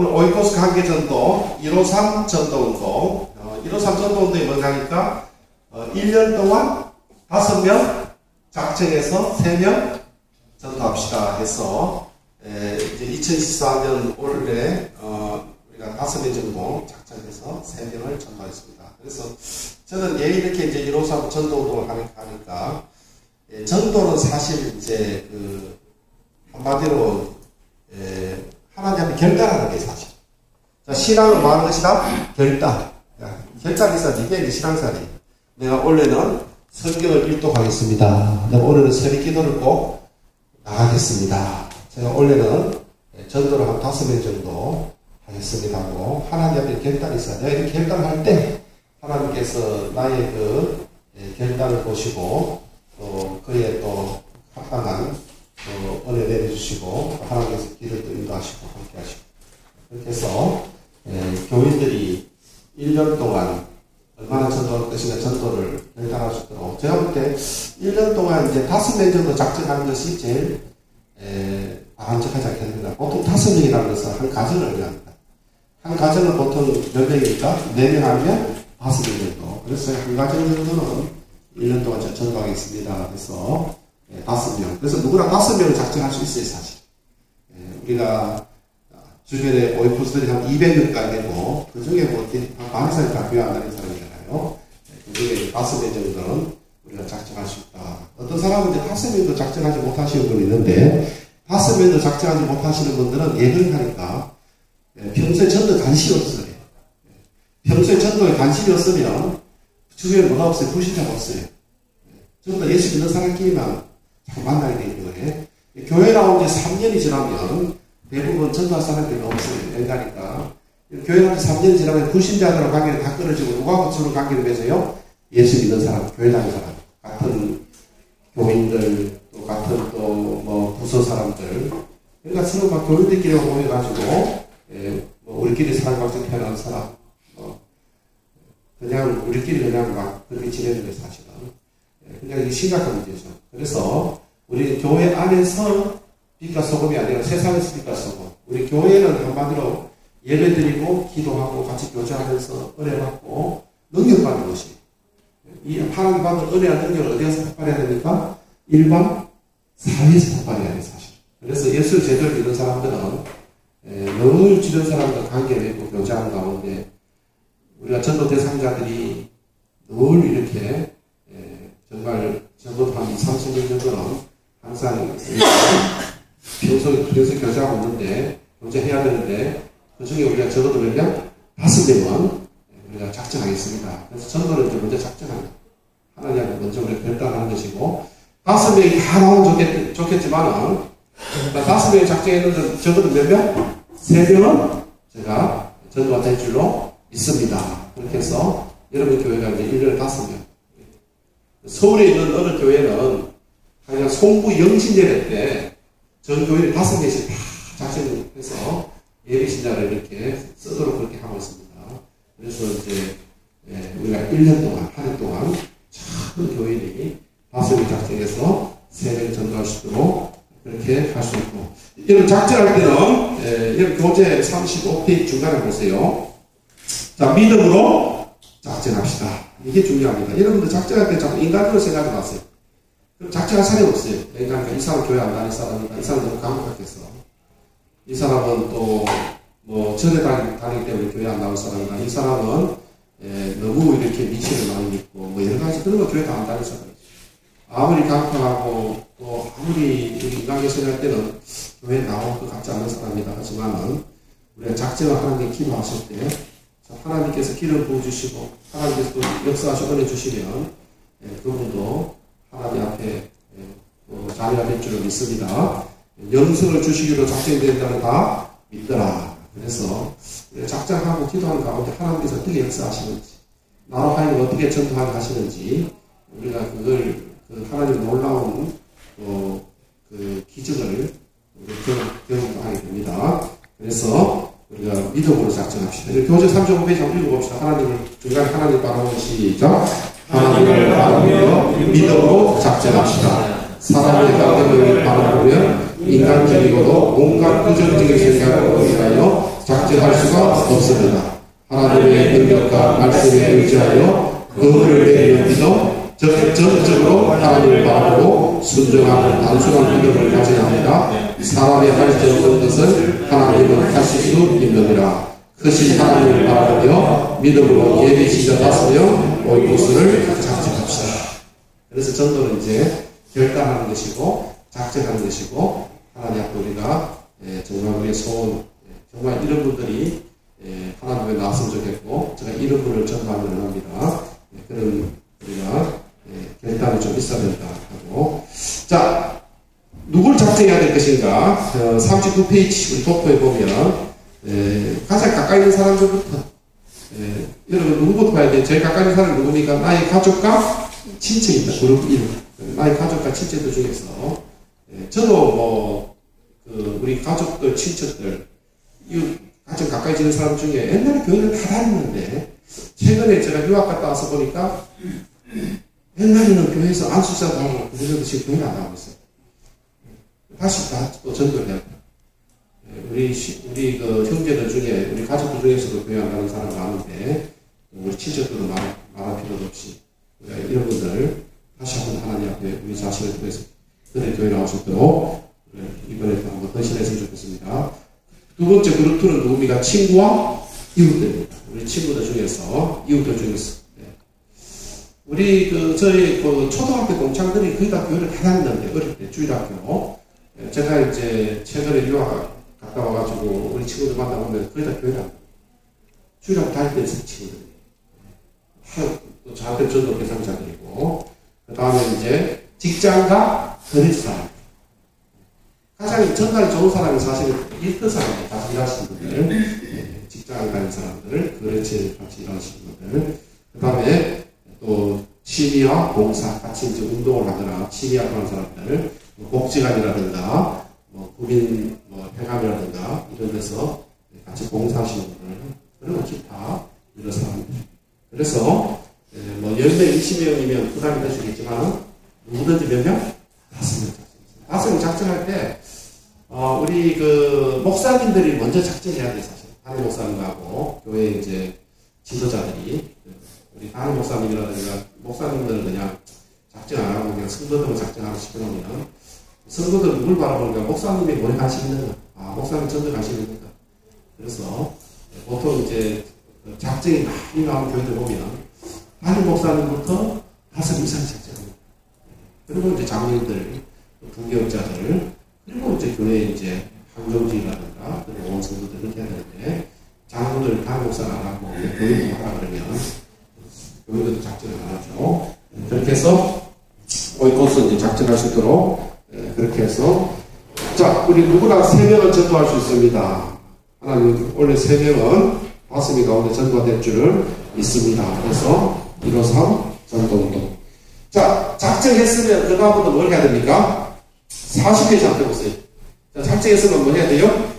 오이코스 관계전도 153 전도운동 153 전도운동이 뭐냐니까 1년 동안 5명 작정해서 3명 전도합시다 해서 이제 2014년 올해 우리가 5명 정도 작정해서 3명을 전도했습니다. 그래서 저는 이렇게 이제 153 전도운동을 하니까 전도는 사실 이제 한마디로 하나님 앞에 결단하는 게 사실. 자, 신앙은 뭐 하는 것이다? 결단. 결단이 있어야지. 이게 이제 신앙생활이. 내가 원래는 성경을 읽도하겠습니다. 내가 오늘은 새벽 기도를 꼭 나가겠습니다. 제가 원래는 전도를 한 5명 정도 하겠습니다 하고 하나님 앞에 결단이 있어야 돼. 내가 이렇게 결단을 할 때 하나님께서 나의 결단을 보시고 또 그의 또 합당한 은혜 내려주시고 하나님께서 길을 또 인도하시고 함께 하시고 그렇게 해서 교인들이 1년 동안 얼마나 전도할 것인가 전도를 결단할 수 있도록 제가 볼 때 1년 동안 이제 5명 정도 작정하는 것이 제일 바람직하지 않겠습니까? 보통 5명이라는 것은 한 가정을 의미합니다. 한 가정은 보통 몇 명이니까 4명 하면 5명 정도. 그래서 한 가정 정도는 1년 동안 전도하겠습니다. 그래서 5명. 그래서 누구나 5명을 작정할 수 있어요, 사실. 우리가 주변에 오이코스들이 한 200명까지 되고, 그 중에 뭐, 많은 사람이 다 교회 안 다니는 사람이잖아요. 그 중에 5명 정도는 우리가 작정할 수 있다. 어떤 사람은 이제 5명도 작정하지 못하시는 분이 있는데, 5명도 작정하지 못하시는 분들은 예능하니까, 평소에 전도 관심이 없어요. 평소에 전도에 관심이 없으면, 주변에 뭐가 없어요? 불신자가 없어요. 전부 다 예수 믿는 사람끼리만 자꾸 만나게 되는 거예요. 교회 나온 지 3년이 지나면 대부분 전도할 사람들이 없어요. 인간이니까. 교회 나온 지 3년이 지나면 불신자들하고 관계를 다 끊어지고 누구하고 서로 관계를 맺어요? 예수 믿는 사람, 교회 다니는 사람. 같은 교인들, 또 같은 또 부서 사람들. 그러니까 서로 막 교인들끼리 모여가지고, 우리끼리 사랑받지 태어난 사람. 그냥 우리끼리 그냥 막 그렇게 지내는 게 사실은. 그냥 이게 심각한 문제죠. 그래서 우리 교회 안에서 빛과 소금이 아니라 세상에서 빛과 소금. 우리 교회는 한마디로 예배드리고 기도하고 같이 교제하면서 은혜받고 능력받는 것이. 이 하나님 받은 은혜와 능력을 어디에서 폭발해야 됩니까? 일반 사회에서 폭발해야 돼요, 사실. 그래서 예수를 제대로 믿는 사람들은 늘 주변 사람과 관계를 맺고 교제하는 가운데 우리가 전도 대상자들이 늘 이렇게 정말 적어도 한 30년 정도는 항상 평소에 교제하고 있는데 교제해야 되는데 그 중에 우리가 적어도 몇 명? 5명은 우리가 작정하겠습니다. 그래서 전도를 이제 먼저 작정합니다. 하나님 먼저 우리가 결단하는 것이고 5명이 다 나오면 좋겠지만은 5명이 작정했는데 적어도 몇 명? 3명은 제가 전도가 될 줄로 있습니다. 그렇게 해서 여러분 교회가 이제 1년에 5명. 서울에 있는 어느 교회는 그냥 송구 영신예배 때 전 교인이 5명씩 다 작정해서 예비신자를 이렇게 쓰도록 그렇게 하고 있습니다. 그래서 이제 우리가 1년 동안, 한 해 동안 전 교인이 5명 작정해서 3명 전도할 수 있도록 그렇게 할 수 있고 이런 작정할 때는 여러분 교재 35페이지 중간에 보세요. 자, 믿음으로 작정합시다. 이게 중요합니다. 여러분들 작정할 때 자꾸 인간으로 생각하지 마세요. 그럼 작정할 사람이 없어요. 그러니까 이 사람 교회 안 다닐 사람이니까 이 사람 너무 강력하겠어. 이 사람은 또 전에 다니기 때문에 교회 안 나올 사람이다. 이 사람은 너무 이렇게 미신을 많이 믿고 여러 가지 그런 거 교회 다 안 다닐 사람이죠. 아무리 강력하고 또 아무리 인간이 생각할 때는 교회에 나올 것 같지 않은 사람이다. 하지만은 우리가 작정을 하나님께 기도하실 때 하나님께서 기름 부어주시고 하나님께서 역사하시고 은혜 주시면 그분도 하나님 앞에 자녀가 될 줄을 믿습니다. 영성을 주시기로 작정된다는 다 믿더라. 그래서 작정하고 기도하는 가운데 하나님께서 어떻게 역사하시는지 나로 하여금 어떻게 전도하게 하시는지 우리가 그걸 하나님의 놀라운 그 기적을 경험하게 됩니다. 그래서 우리가 믿음으로 작정합시다. 교재 35페이지 한번 읽어봅시다. 하나님을 중간에 하나님 바라보고 시작. 하나님을 바라보며 믿음으로 작정합시다. 사람의 감정을 바라보며 인간적이고도 온갖 부정적인 생각으로 인하여 작정할 수가 없습니다. 하나님의 능력과 말씀에 의지하여 그물을 내리는 믿음, 적극적으로 하나님을 바라보고 순종하는 단순한 믿음을 가져야 합니다. 사람이 할 수 없는 것을 하나님은 하실 수 있느니라. 크신 하나님을 바라보며 믿음으로 예비 시작하시며 올 곳을 작정합시다. 그래서 전도는 이제 결단하는 것이고 작정하는 것이고 하나님 앞에 우리가 정말 우리의 소원, 정말 이런 분들이 하나님에 나왔으면 좋겠고 제가 이런 분을 전도하면 합니다. 그런 우리가 결단이 좀 있어야 된다 하고, 자, 누굴 작정해야 될 것인가? 39페이지 우리 도포에 보면 가장 가까이 있는 사람들부터, 여러분 누구부터 봐야 돼요? 제일 가까이 있는 사람이 누굽니까? 나의 가족과 친척입니다. 그룹 1. 나의 가족과 친척들 중에서 저도 우리 가족들, 친척들, 가장 가까이 지는 사람 중에 옛날에 교회를 다 다녔는데 최근에 제가 유학 갔다 와서 보니까 옛날에는 교회에서 안수사도 하고 그래도 지금 교회를 안 하고 있어요. 다시 다 또 전도를 해야 돼요. 우리 그 형제들 중에, 우리 가족들 중에서도 교회 안 가는 사람 많은데, 우리 친척들도 말할 필요도 없이, 이런 분들, 다시 한번 하나님 앞에 우리 자신을 통해서 그들의 교회 나오셨도록, 이번에도 한번 헌신했으면 좋겠습니다. 두 번째 그룹 2는 누굽니까? 친구와 이웃들입니다. 우리 친구들 중에서, 이웃들 중에서. 우리 저희 초등학교 동창들이 거의 다 교회를 다 다녔는데, 어릴 때, 주일학교. 제가 이제 최근에 유학 갔다 와가지고 우리 친구들 만나보면 거의 다 교회를 안 가요. 주일학교 다닐 때 친구들이. 또 저한테 저도 배상자들이고, 그 다음에 이제 직장과 거래 사람. 가장 전달이 좋은 사람이 사실은 일터 사람들, 같이 일하시는 분들, 직장에 다니는 사람들, 거래처에 같이 일하시는 분들, 그 다음에 또 취미와 봉사, 같이 이제 운동을 하거나 취미활동 하는 사람들, 복지관이라든가, 국민 회관이라든가, 이런 데서 같이 봉사하시는 분들, 그리고 기타, 이런 사람들. 그래서, 10명, 20명이면 부담이 될 수 있겠지만, 누구든지 몇 명? 5명. 5명 작정할 때, 우리 목사님들이 먼저 작정해야 돼, 사실. 담임 목사님하고, 교회 이제 지도자들이, 우리 담임 목사님이라든가, 목사님들은 그냥 작정 안 하고 그냥 성도들만 작정하고 싶으면, 성도들은 누굴 바라보는가? 목사님이 뭐에 관심 있는가? 목사님 전도 관심 있는가? 그래서, 보통 이제, 작정이 많이 나오는 교회들 보면, 담임 목사님부터 5 이상 작정합니다. 그리고 이제 장로님들, 부교육자들, 그리고 이제 교회 이제 항정주의라든가 그리고 온 성도들 이렇게 해야 되는데 장로들 담임 목사를 안 하고 교육을 하라 그러면 교육도 작정을 안 하죠. 그렇게 해서 오이코스 이제 작정할 수 있도록 그렇게 해서 자 우리 누구나 3명은 전도할 수 있습니다. 하나님 원래 3명은 5명 가운데 전도가 될 줄을 믿습니다. 그래서 153 전도운동. 자 작정했으면 그 다음부터 뭘 해야 됩니까? 40페이지 한번 해보세요. 자, 작정했으면 뭐 해야 돼요?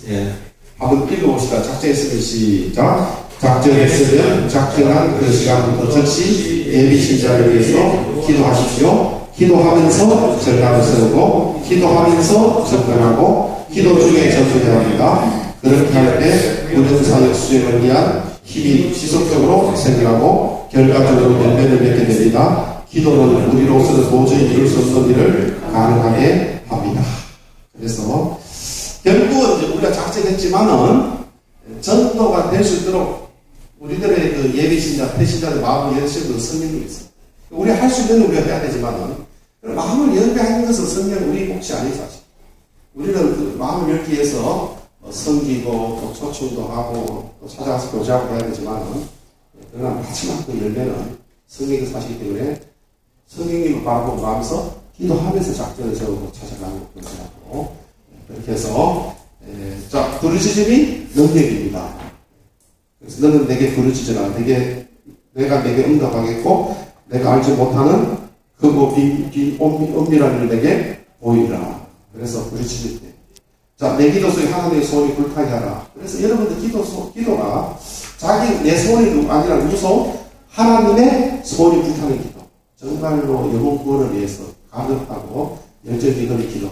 예. 한번 읽어봅시다. 작정했으면 시작. 작정했으면 작정한 그 시간부터 즉시 예비신자를 위해서 기도하십시오. 기도하면서 절감을 세우고, 기도하면서 접근하고, 기도 중에 접근해야 합니다. 그렇게 할 때 구전사역 수행을 위한 힘이 지속적으로 생겨나고, 결과적으로 열매를 맺게 됩니다. 기도는 우리로서는 도저히 이룰 수 없는 일을 가능하게 합니다. 그래서 결국은 이제 우리가 작정했지만은 전도가 될 수 있도록 우리들의 그 예비신자, 태신자들 마음을 열시는 성령이 있어요. 우리 할 수 있는 우리가 해야 되지만은 마음을 열게 하는 것은 성령 우리 몫이 아니죠. 사실. 우리는 그 마음을 열기 위해서 섬기고 또 초청도 하고 또 찾아가서 교제하고 해야 되지만은 그러나 마지막 그 열매는 성령이 사시기 때문에 성령님을 바라보고 가면서 기도하면서 작전을 세우고 찾아가는 것이라고 그렇게 해서 자 부르짖음이 능력입니다. 그래서 너는 내게 부르짖으라. 내가 내게 응답하겠고 내가 알지 못하는 그뭐 엄밀한 일을 내게 보이라. 그래서 부르짖을 때 자 내 기도 속에 하나님의 소원이 불타게 하라. 그래서 여러분들 기도가 내 소원이 아니라 누구 소원? 하나님의 소원이 불타는 기도. 정말로 영혼 구원을 위해서 가급하고 열정이 걸린 기도.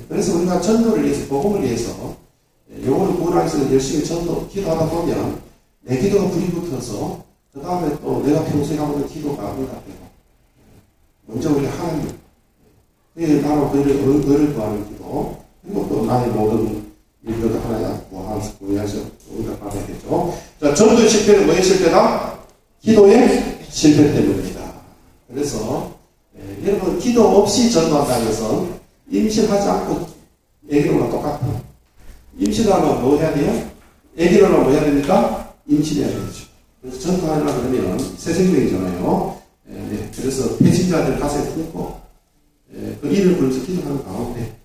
그래서 우리가 전도를 위해서 복음을 위해서 교회에서 열심히 기도하다 보면 내 기도가 불이 붙어서 그 다음에 또 내가 평소에 하고 있는 기도가 응답되고 먼저 우리 하나님 나로 그를 구하는 기도 그리고 또 나의 모든 일들도 하나님 구하면서 응답받아야겠죠. 자, 전도의 실패는 뭐의 실패다? 기도의 실패 때문입니다. 그래서 여러분 기도 없이 전도한다는 것은 임신하지 않고 애기로랑 똑같아요. 임신하면 뭐 해야 돼요? 애기로랑 뭐 해야 됩니까? 임신해야 되죠. 그래서 전도하려고 그러면 새 생명이잖아요. 그래서 배신자들 가슴에 품고 그 일을 보면서 기도하는 가운데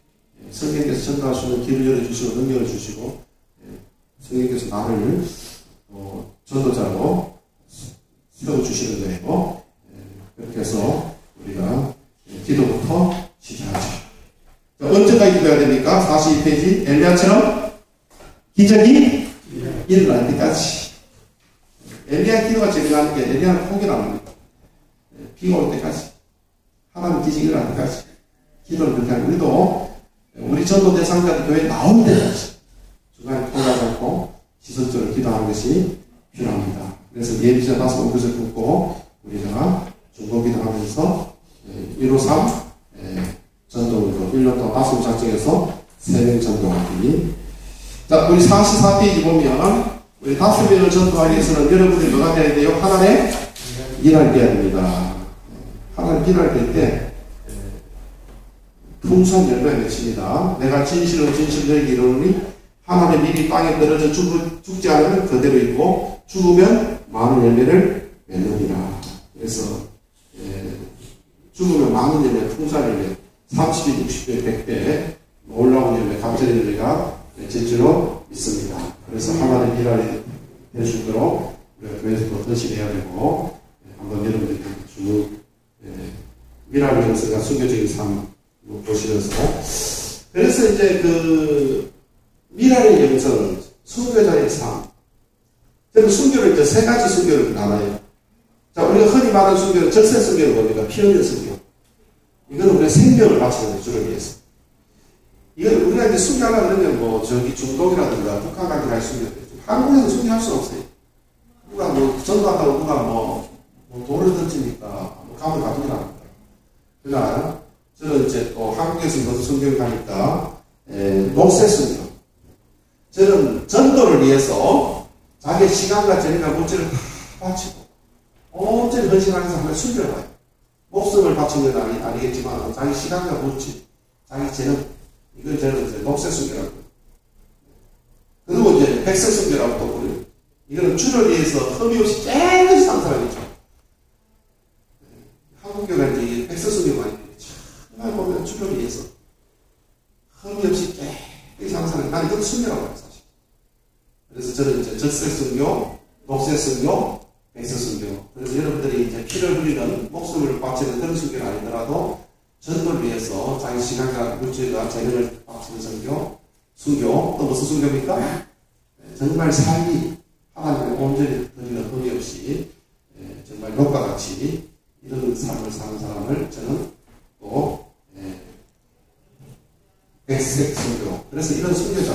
성령께서 전도할 수 있는 길을 열어주시고 능력을 주시고 성령께서 나를 전도자로 세워주시는 거예요. 그렇게 해서 우리가 기도부터 시작하죠. 언제까지 기도해야 됩니까? 42페이지 엘리야처럼 기적이 일어날 때까지. 엘리야 기도가 진행하는 게 엘리야는 포기를 안 합니다. 비가 올 때까지 하나님 기적이 일어날 때까지 기도를 그렇게 하고 우리도 우리 전도 대상자들 교회에 나올 때까지 중간에 포기하지 않고 지속적으로 기도하는 것이 필요합니다. 그래서 예비전 5-5구절 끊고 우리가 중보기도 하면서 153 전도로 1년 동안 5개 작정해서 3명 전도하기. 자, 우리 44페이지 보면 우리 5명을 전도하기 위해서는 여러분들이 뭐가 돼야 돼요? 하나님의 일할 돼야 됩니다. 하나님 일할 될 때 풍성한 열매가 맺힙니다. 내가 진실로 진실 너에게 이르노니 하나님의 일이 땅에 떨어져 죽지 않으면 그대로 있고 죽으면 많은 열매를 맺느니라. 그래서 죽으면 많은 열매, 풍성한 열매 30배, 60배, 100배 올라온 열매, 감사의 열매가 맺힐 줄로 있습니다. 그래서 하나님 일할 될 수 있도록 우리가 교회에서도 더실해야 되고 한번 여러분들이 쭉 일할 영성과 순교적인 삶 보시면서 그래서 이제 그 미랄의 영성, 순교자의 삶. 저는 순교를 이제 3가지 순교를 나눠요. 자, 우리가 흔히 말하는 순교는 적세 순교는 뭡니까? 피 흘린 순교. 이거는 우리가 생명을 바치는 거죠, 주를 위해서. 이건 우리가 이제 순교하려고 그러면 뭐 저기 중동이라든가 북한 같은 데 순교. 한국에서 순교할 수 없어요. 누가 뭐 전도한다고 누가 뭐 돌을 던지니까 뭐 감을 가두긴 합니다. 그러나 저는 이제 또 한국에서 무슨 순교를 하니까 녹색 순교. 저는 전도를 위해서 자기 시간과 재능과 물질을 다 바치고 온전히 헌신하면서 하면 순교를 봐요. 목숨을 바치는 건 아니겠지만 자기 시간과 물질, 자기 재능 이걸 저는 이제 녹색 순교라고 해요. 그리고 이제 백색 순교라고 또 그래요. 이거는 주를 위해서 흠이 없이 깨끗이 산 사람이죠. 한국교가 이제 백색 순교가 아니에요. 정말 보면 주를 위해서 흠이 없이 깨끗이 산 사람이 나는 이것도 순교라고 해요, 사실. 그래서 저는 이제 적색 순교, 녹색 순교, 백색 순교. 그래서 여러분들이 이제 피를 흘리는 목숨을 바치는 그런 순교는 아니더라도 전도를 위해서 자기 시간과 물질과 재능을 바치는 순교, 또 무슨 순교입니까? 정말 삶이 하나님의 온전히 드리는 흠이 없이 정말 녹과 같이 이런 삶을 사는 사람을 저는 또 백색 순교. 그래서 이런 순교자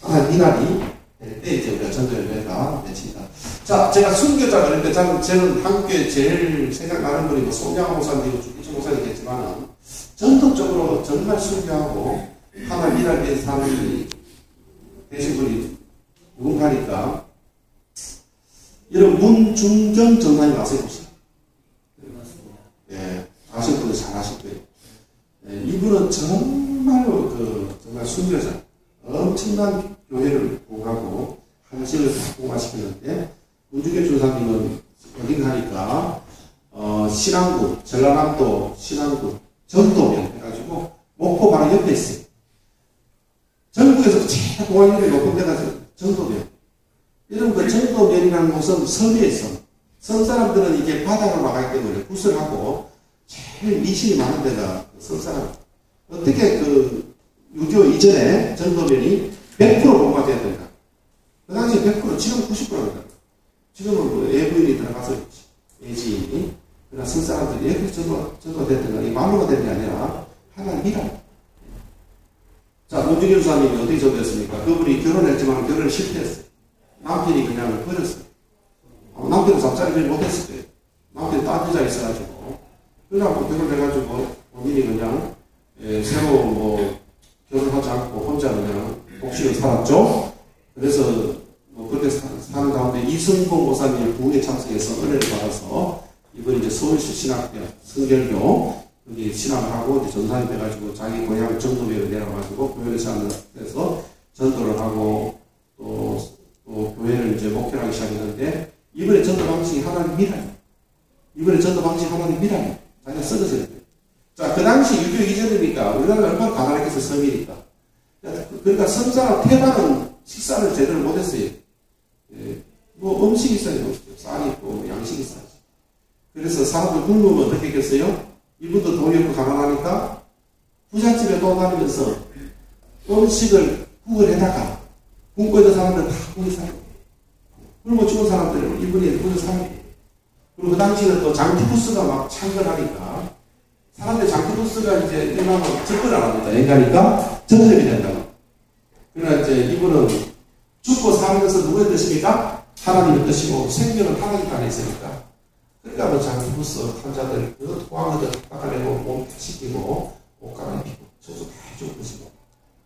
하나님 이날이 될 때 이제 우리가 전도 열매가 맺힌다. 자, 제가 순교자 그럴 때 저는 한국에 제일 생각나는 분이 뭐 송양 목사님이고 주기철 목사님이겠지만 전통적으로 정말 순교하고 하나님 일할 때 사람이 되신 분이 누군가니까 여러분 문중전 전사님 아세요 혹시? 예, 아실 분은 잘 아실 거예요. 이분은 정말로 정말 순교자, 엄청난 교회를 보고하고 한식을 공화시켰는데 문중전 전사님은 어딘가 하니까 신안군, 전라남도 신안군 전도면 해가지고 목포 바로 옆에 있어요. 전국에서 제일 공항률이 높은 데가 전도면. 이런 그 전도면이라는 곳은 섬이에요, 섬. 섬 사람들은 이게 바다로 나가기 때문에 굿을 하고 제일 미신이 많은 데가 섬 사람. 어떻게 그 6.25 이전에 전도면이 100% 공부돼야 된다. 그 당시에 100%, 지금 90%입니다. 지금은 뭐 외부인이 들어가서 외지인이, 그러나 섬 사람들이 이렇게 전도됐던 건 이 말로가 되는 게 아니라 하나님 미라. 자, 문중현 수사님이 어떻게 전도했습니까? 그분이 결혼했지만 결혼을 실패했어요. 남편이 그냥 버렸어요. 남편은 잠자리를 못했을 거예요. 남편이 딴 여자 있어가지고. 그래갖고 결혼해가지고 본인이 그냥 새로 뭐 결혼하지 않고 혼자 그냥 독신을 살았죠. 그래서 뭐 그렇게 사는 가운데 이승봉 목사님 부흥에 참석해서 은혜를 받아서 이번에 이제 서울시 신학대학 성결교 여기 신학을 하고 이제 전사님 돼가지고 자기 고향 전도회를 내려가지고 교회를 시작해서 전도를 하고 또 교회를 이제 목회하기 시작했는데 이번에 전도 방식이 하나님 미랄이에요. 이번에 전도 방식이 하나님 미랄이에요. 자기가 썩어져야 돼요. 자, 그 당시 6.25 이전이니까 우리나라가 얼마나 가난했겠어, 섬이니까. 그러니까 섬사람 태반은 식사를 제대로 못했어요. 예, 뭐 음식이 있어요. 쌀이 있고 뭐 양식이 있어야지. 그래서 사람들 굶으면 어떻게 했겠어요? 이분도 돈이 없고 가난하니까 부잣집에 돌아다니면서 음식을 국을 해다가 굶고 있는 사람들 다 국을 사요. 굶어 죽은 사람들은 이분이 국을 사요. 그리고 그 당시에는 또 장티푸스가 막 창궐하니까 사람들 장티푸스가 이제 일어나면 접근을 안 합니다. 그러니까 전염이 된다고. 그러나 이제 이분은 죽고 살면서 누구의 뜻입니까? 하나님의 뜻이고 생명은 하나님 안에 있으니까. 그러니까 뭐 장티푸스 환자들 그 토하거든 닦아내고 몸 씻기고 옷 갈아입히고 청소 다 해주고 그러시고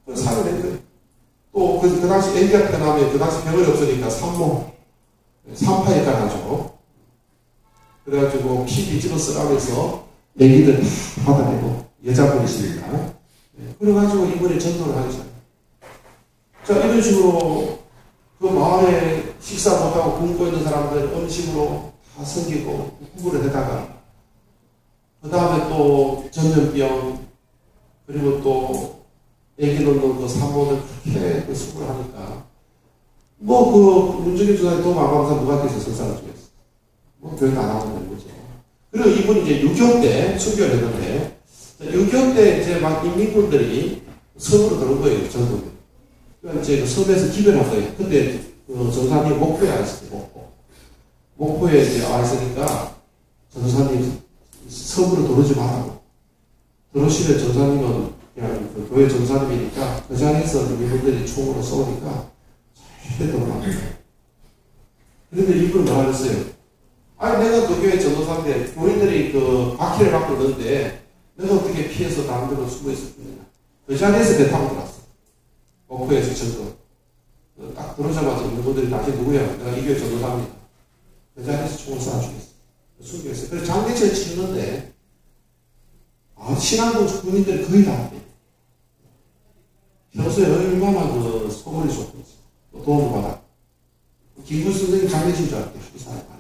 그래서 살을 낸 거예요. 또 그 당시 애기가 태어나면 그 당시 병원이 없으니까 산파에 가가지고 그래가지고 피 뒤집어 쓰라면서 애기들 다 받아내고 여자분이시니까 그래가지고 이번에 전도를 하기 시작해요. 자, 이런 식으로 그 마을에 식사 못하고 굶고 있는 사람들 음식으로 다 섬기고 구부를 해다가 그 다음에 또 전염병 그리고 또 애기 놓는 그 산모들 그렇게 그 수고를 하니까 뭐 그 문중현 주사님 도움 안 받아서 누가 돼서 선사를 주겠어. 뭐 교회도 안 하고 있는 거죠. 그리고 이분이 이제 6.25 때 순교를 했는데 6.25 때 이제 막 인민군들이 섬으로 들어온 거예요. 전국에. 그러니까 이제 그 섬에서 기별한 거예요. 근데 그 전사님 목포에 와 있었어요. 목포에 이제 와 있으니까 전사님 섬으로 들어오지 말라고. 들어오시면 전사님은 그냥 그 교회 전사님이니까 그 자리에서 인민군들이 총으로 쏘니까 절대 들어오면 안 돼요. 그런데 이분은 뭐라 그랬어요? 아니 내가 그 교회 전도사인데 우리들이 그 박해를 받고 있는데 내가 어떻게 피해서 다른 데로 숨어 있었느냐. 그 자리에서 배 타고 들어왔어. 목포에서 전도. 딱 들어오자마자 인민군들이 나중에 누구야? 내가 이 교회 전도사입니다. 그 자리에서 총을 쏴주겠어. 숨겼어요. 그래서 장례식을 치르는데 신앙군 군인들이 거의 다 합니다. 평소에 얼마나 그 소문이 좋던지 도움을 받아. 김구 선생님 장례식인 줄 알았대요. 이 사람.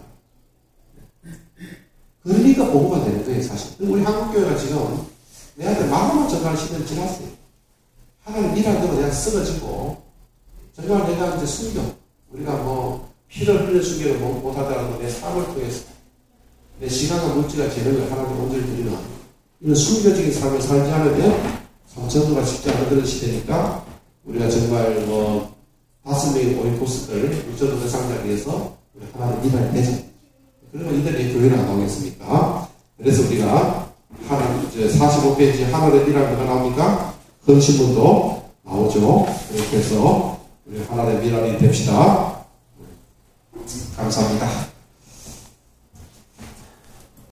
그러니까 보고가 되는 거예요, 사실. 우리 한국교회가 지금 내한테 마음만 전가를 시대를 지났어요. 하나님 일할 대로 내가 쓰러지고, 정말 내가 이제 순교, 우리가 뭐, 피를 흘려 순교를 못하더라도 내 삶을 통해서, 내 시간과 물질과 재능을 하나님 온전히 드리는, 이런 순교적인 삶을 살지 않으면, 성천도가 쉽지 않은 그런 시대니까, 우리가 정말 뭐, 5명의 오인포스들, 육전도 대상자에 위해서, 우리 하나님 일할 되죠. 그러면 이들이 교회를 안 나오겠습니까? 그래서 우리가 하나님, 이제 45페이지 하늘의 미랄 뭐가 나옵니까? 헌신문도 나오죠. 이렇게 해서 우리 하늘의 미랄이 됩시다. 감사합니다.